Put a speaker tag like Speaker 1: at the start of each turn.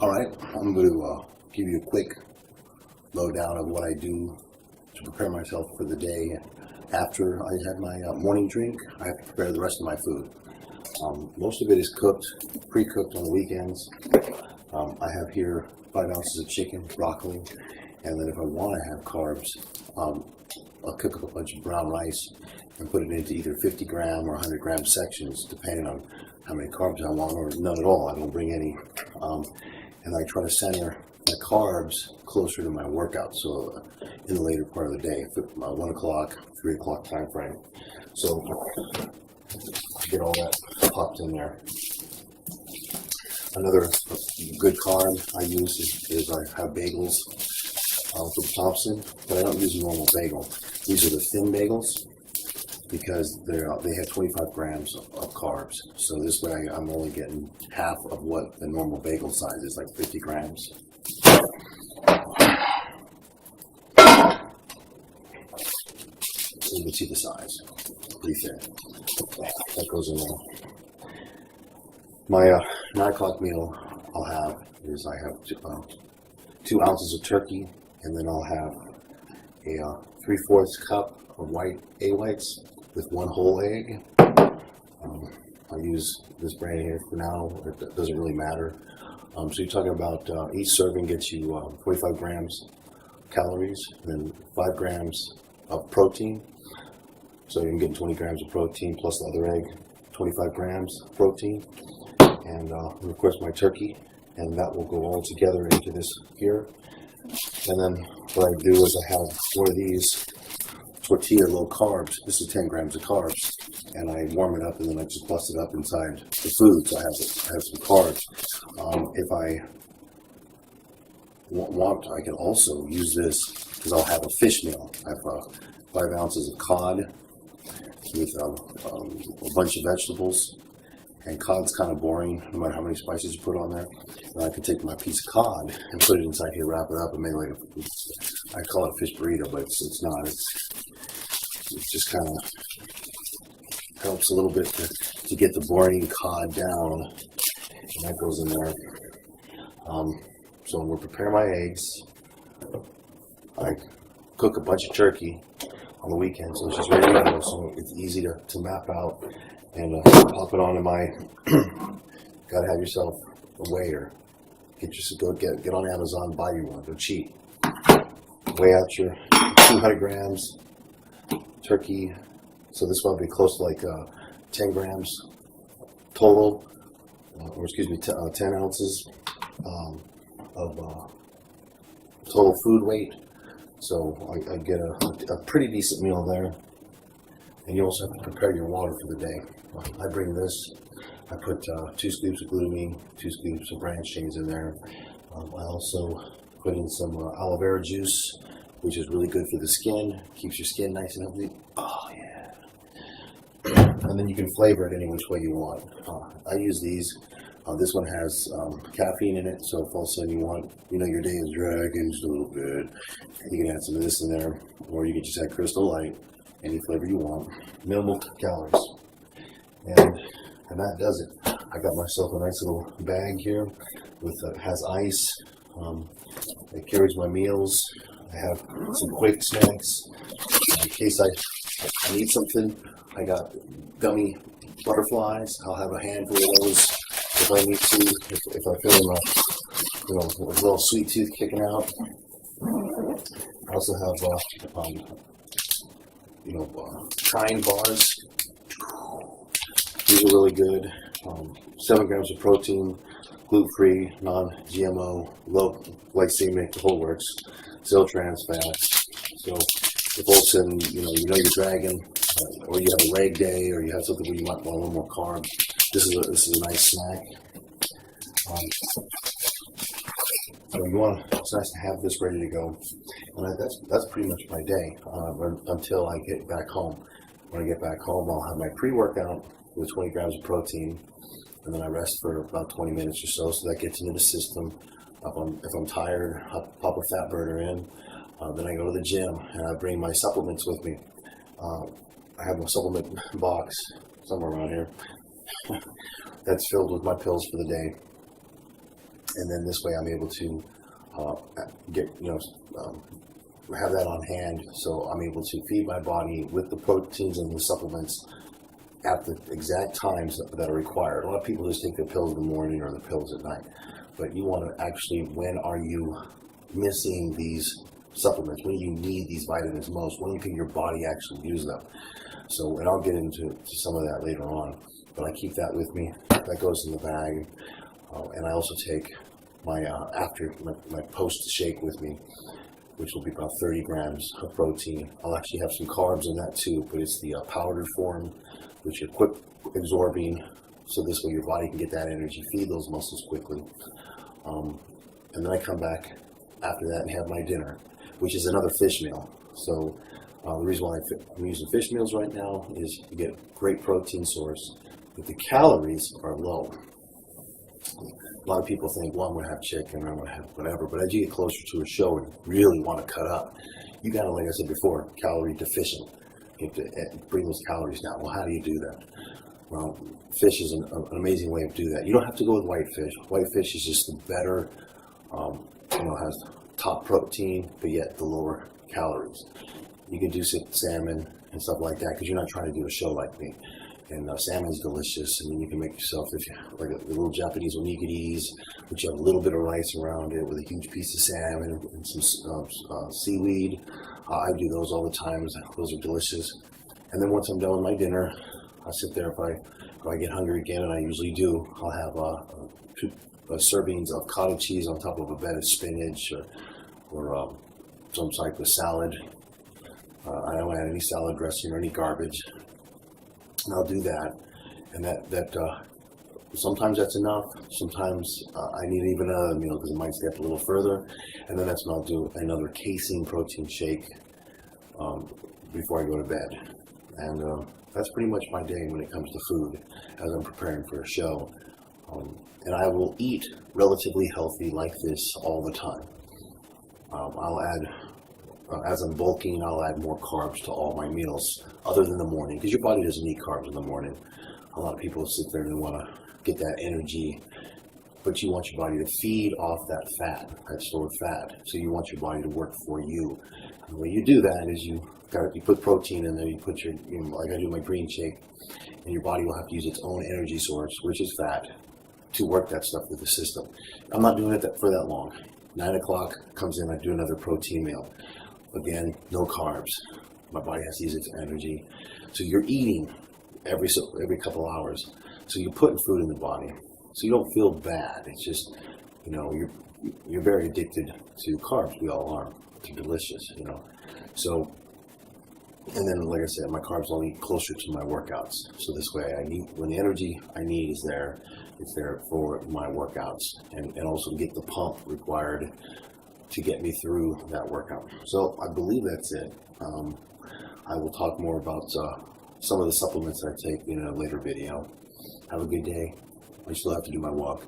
Speaker 1: All right, I'm going to give you a quick lowdown of what I do to prepare myself for the day. After I had my morning drink, I have to prepare the rest of my food. Most of it is cooked, pre-cooked on the weekends. I have here 5 ounces of chicken, broccoli, and then if I want to have carbs, I'll cook up a bunch of brown rice and put it into either 50 gram or 100 gram sections, depending on how many carbs I want, or none at all. I don't bring any. And I try to center my carbs closer to my workout, so in the later part of the day, 1 o'clock, 3 o'clock time frame. So I get all that popped in there. Another good carb I use is I have bagels from Thompson, but I don't use a normal bagel. These are the thin bagels because they have 25 grams of carbs. So this way I'm only getting half of what the normal bagel size is, like 50 grams. So you can see the size, pretty thin. That goes in there. My 9 o'clock meal I'll have is I have 2 ounces of turkey, and then I'll have a 3/4 cup of white egg whites with 1 whole egg. I use this brand here for now. It doesn't really matter. So you're talking about each serving gets you 45 grams calories, and then 5 grams of protein. So you can get 20 grams of protein plus the other egg, 25 grams of protein. And of course my turkey, and that will go all together into this here. And then what I do is I have one of these tortilla low carbs. This is 10 grams of carbs, and I warm it up and then I just bust it up inside the food, so I have some carbs. If I want, I can also use this because I'll have a fish meal. I have 5 ounces of cod with a bunch of vegetables. And cod's kind of boring, no matter how many spices you put on there. And I can take my piece of cod and put it inside here, wrap it up, and make like I call it a fish burrito, but it's not. It just kind of helps a little bit to get the boring cod down, and that goes in there. So we'll prepare my eggs. I cook a bunch of turkey on the weekend, so it's just ready to go. So it's easy to map out. And pop it onto my. Gotta have yourself a weigher. Get on Amazon, buy you one. They're cheap. Weigh out your 200 grams turkey. So this one will be close to like 10 grams total, or excuse me, 10 ounces of total food weight. So I get a pretty decent meal there. And you also have to prepare your water for the day. I bring this. I put 2 scoops of glutamine, 2 scoops of branch chains in there. I also put in some aloe vera juice, which is really good for the skin. Keeps your skin nice and healthy. Oh yeah. And then you can flavor it any which way you want. I use these. This one has caffeine in it, so if all of a sudden your day is dragging just a little bit, you can add some of this in there, or you can just add Crystal Light. Any flavor you want, minimal calories, and that does it. I got myself a nice little bag here with has ice. It carries my meals. I have some quick snacks in case I need something. I got gummy butterflies. I'll have a handful of those if I need to. If I feel a little sweet tooth kicking out. I also have Kind bars. These are really good. 7 grams of protein, gluten-free, non-GMO, low glycemic, the whole works. Zero trans fat. So if all of a sudden you're dragging, or you have a leg day, or you have something where you might want a little more carb, this is a nice snack. So it's nice to have this ready to go. And that's pretty much my day until I get back home. When I get back home, I'll have my pre-workout with 20 grams of protein, and then I rest for about 20 minutes or so that gets into the system. If I'm tired, I'll pop a fat burner in. Then I go to the gym, and I bring my supplements with me. I have a supplement box somewhere around here that's filled with my pills for the day. and then this way I'm able to get, have that on hand, so I'm able to feed my body with the proteins and the supplements at the exact times that are required. A lot of people just take their pills in the morning or the pills at night, but you want to actually, when are you missing these supplements, when you need these vitamins most, when can your body actually use them? So, and I'll get into some of that later on, but I keep that with me. That goes in the bag, and I also take my my post shake with me, which will be about 30 grams of protein. I'll actually have some carbs in that too, but it's the powdered form, which are quick absorbing, so this way your body can get that energy, feed those muscles quickly. And then I come back after that and have my dinner, which is another fish meal. So the reason why I'm using fish meals right now is you get a great protein source, but the calories are low. A lot of people think, well, I'm going to have chicken, or I'm going to have whatever, but as you get closer to a show and really want to cut up, you got to, like I said before, calorie deficient. You have to bring those calories down. Well, how do you do that? Well, fish is an amazing way of doing that. You don't have to go with whitefish. Whitefish is just the better, has top protein, but yet the lower calories. You can do salmon and stuff like that because you're not trying to do a show like me. And salmon is delicious, and then you can make yourself, if you like a little Japanese onigiris, which you have a little bit of rice around it with a huge piece of salmon and some seaweed. I do those all the time. Those are delicious. And then once I'm done with my dinner, I sit there. If I get hungry again, and I usually do, I'll have two servings of cottage cheese on top of a bed of spinach or some type of salad. I don't add any salad dressing or any garbage. And I'll do that, and that sometimes that's enough. Sometimes I need even another meal because it might step a little further, and then that's when I'll do another casein protein shake before I go to bed. And that's pretty much my day when it comes to food as I'm preparing for a show. And I will eat relatively healthy like this all the time. I'll add. As I'm bulking, I'll add more carbs to all my meals, other than the morning, because your body doesn't need carbs in the morning. A lot of people sit there and want to get that energy, but you want your body to feed off that fat, that stored fat. So you want your body to work for you. And the way you do that is you put protein in there, you put like I do my green shake, and your body will have to use its own energy source, which is fat, to work that stuff with the system. I'm not doing it for that long. 9 o'clock comes in, I do another protein meal. Again, no carbs. My body has to use its energy. So you're eating every couple hours. So you're putting food in the body. So you don't feel bad. It's just, you're very addicted to carbs. We all are. They're delicious, So, and then, like I said, my carbs I'll eat closer to my workouts. So this way when the energy I need is there, it's there for my workouts. And also to get the pump required to get me through that workout. So I believe that's it. I will talk more about some of the supplements I take in a later video. Have a good day. I still have to do my walk.